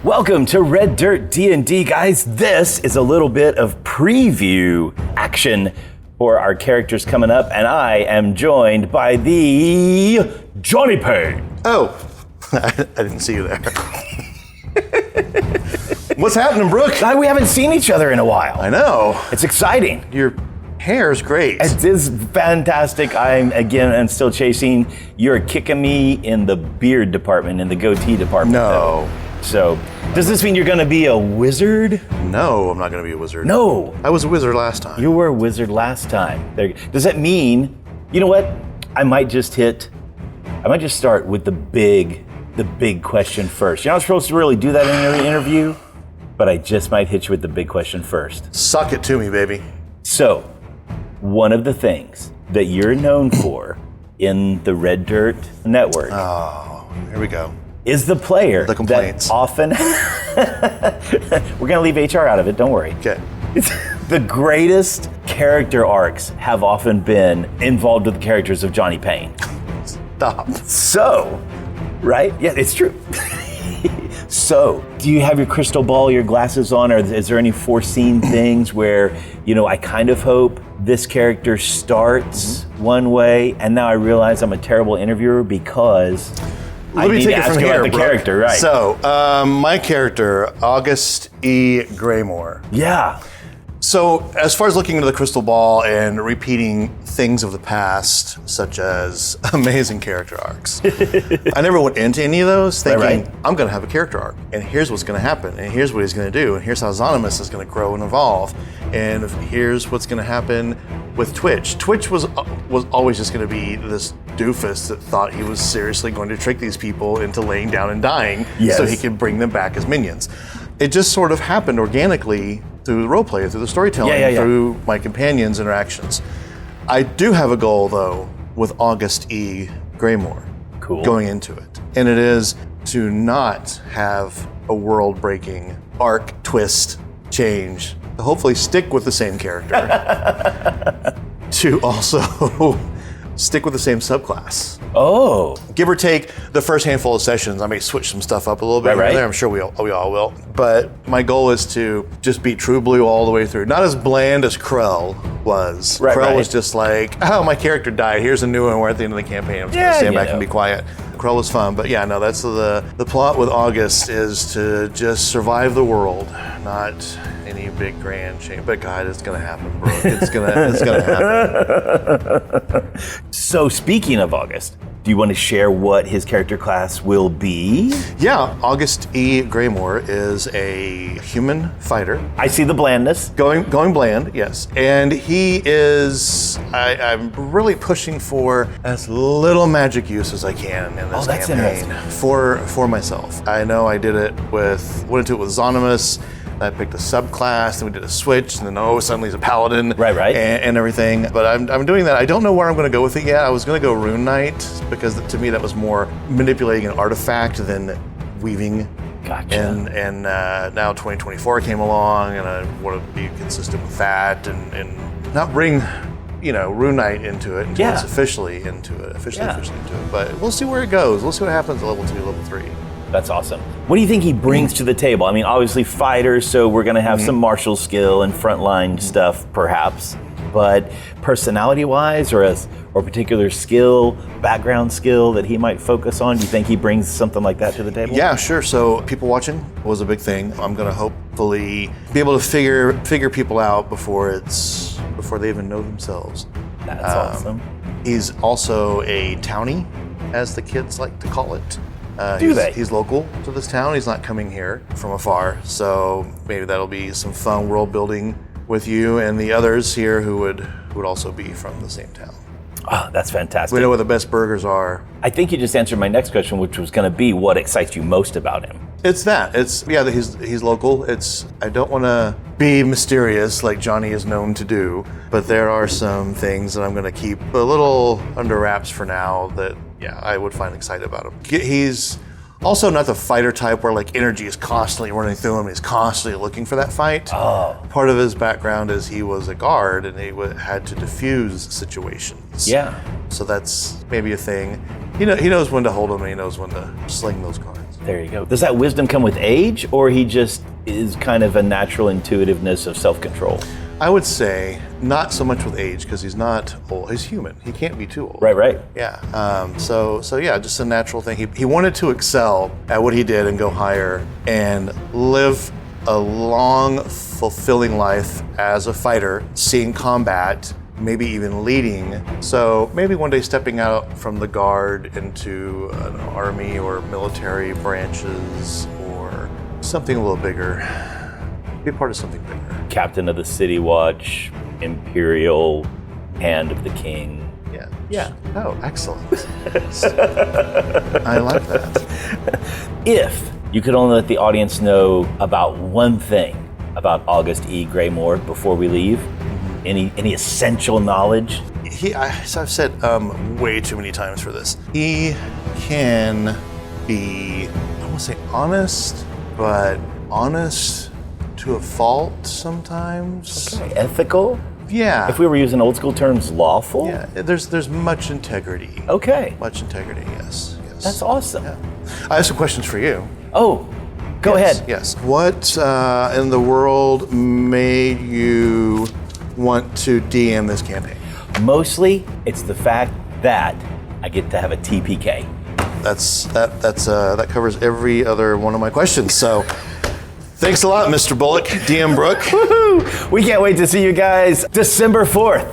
Welcome to Red Dirt D&D, guys. This is a little bit of preview action for our characters coming up, and I am joined by the Johnnie Payne. Oh, I didn't see you there. What's happening, Brooke? We haven't seen each other in a while. I know. It's exciting. Your hair's great. It is fantastic. I'm still chasing. You're kicking me in the beard department, in the goatee department. No. Though. So, does this mean you're going to be a wizard? No, I'm not going to be a wizard. No. I was a wizard last time. You were a wizard last time. Does that mean, you know what? I might just start with the big question first. You're not supposed to really do that in every interview, but I just might hit you with the big question first. Suck it to me, baby. So, one of the things that you're known for in the Red Dirt Network. Oh, here we go. Is the player the complaints. that often... We're going to leave HR out of it, don't worry. Okay. The greatest character arcs have often been involved with the characters of Johnnie Payne. Stop. So, right? Yeah, it's true. So, do you have your crystal ball, your glasses on, or is there any foreseen things where, I kind of hope this character starts one way, and now I realize I'm a terrible interviewer because... Let me take it from here, the character, right? So, my character, August E. Greymoor. Yeah. So, as far as looking into the crystal ball and repeating things of the past, such as amazing character arcs, I never went into any of those thinking, right. I'm going to have a character arc, and here's what's going to happen, and here's what he's going to do, and here's how Zonimus is going to grow and evolve, and here's what's going to happen with Twitch. Twitch was always just going to be this doofus that thought he was seriously going to trick these people into laying down and dying so he could bring them back as minions. It just sort of happened organically through the roleplay, through the storytelling, through my companions' interactions. I do have a goal, though, with August E. Greymoor going into it. And it is to not have a world-breaking arc, twist, change, to hopefully stick with the same character, to also stick with the same subclass. Oh. Give or take the first handful of sessions, I may switch some stuff up a little bit here and there. I'm sure we all will. But my goal is to just be True Blue all the way through. Not as bland as Krell was. Krell was just like, oh, my character died. Here's a new one. We're at the end of the campaign. I'm just going to stand back and be quiet. Krell was fun. But yeah, no, that's the plot with August is to just survive the world, not any big grand change. But God, it's going to happen, bro. It's going to happen. So speaking of August, do you want to share what his character class will be? Yeah, August E. Greymoor is a human fighter. I see the blandness. Going bland, yes. And he is, I'm really pushing for as little magic use as I can in this campaign for myself. I know I did it went into it with Zonimus. I picked a subclass, then we did a switch, and then suddenly he's a paladin, and everything. But I'm doing that. I don't know where I'm going to go with it yet. I was going to go Rune Knight because to me that was more manipulating an artifact than weaving. Gotcha. And now 2024 came along, and I want to be consistent with that, and not bring Rune Knight into it until it's officially into it. But we'll see where it goes. We'll see what happens at level 2, level 3. That's awesome. What do you think he brings to the table? I mean, obviously fighters, so we're going to have some martial skill and frontline stuff, perhaps. But personality-wise, or particular skill, background skill that he might focus on, do you think he brings something like that to the table? Yeah, sure. So people watching was a big thing. I'm going to hopefully be able to figure people out before they even know themselves. That's awesome. He's also a townie, as the kids like to call it. He's local to this town. He's not coming here from afar. So maybe that'll be some fun world building with you and the others here who would also be from the same town. Oh, that's fantastic. We know where the best burgers are. I think you just answered my next question, which was going to be what excites you most about him. It's that. He's local. I don't want to be mysterious like Johnny is known to do, but there are some things that I'm going to keep a little under wraps for now that I would find excited about him. He's also not the fighter type where like energy is constantly running through him. He's constantly looking for that fight. Oh. Part of his background is he was a guard and he had to diffuse situations. Yeah. So that's maybe a thing. He knows when to hold them and he knows when to sling those cards. There you go. Does that wisdom come with age, or he just is kind of a natural intuitiveness of self-control? I would say not so much with age, because he's not old. He's human. He can't be too old. Right. Yeah. So yeah, just a natural thing. He wanted to excel at what he did and go higher and live a long, fulfilling life as a fighter, seeing combat, maybe even leading. So maybe one day stepping out from the guard into an army or military branches or something a little bigger. Be part of something bigger. Captain of the City Watch, Imperial, Hand of the King. Yeah. Oh, excellent. I like that. If you could only let the audience know about one thing about August E. Greymoor before we leave, any essential knowledge? So I've said way too many times for this. He can be, I won't say honest, but honest to a fault sometimes. Okay. Ethical? Yeah. If we were using old school terms, lawful? Yeah, there's much integrity. Okay. Much integrity, yes. That's awesome. Yeah. I have some questions for you. Oh, go ahead. Yes. What in the world made you want to DM this campaign? Mostly, it's the fact that I get to have a TPK. That covers every other one of my questions. So, thanks a lot, Mr. Bullock, DM Brook. Woohoo! We can't wait to see you guys December 4th.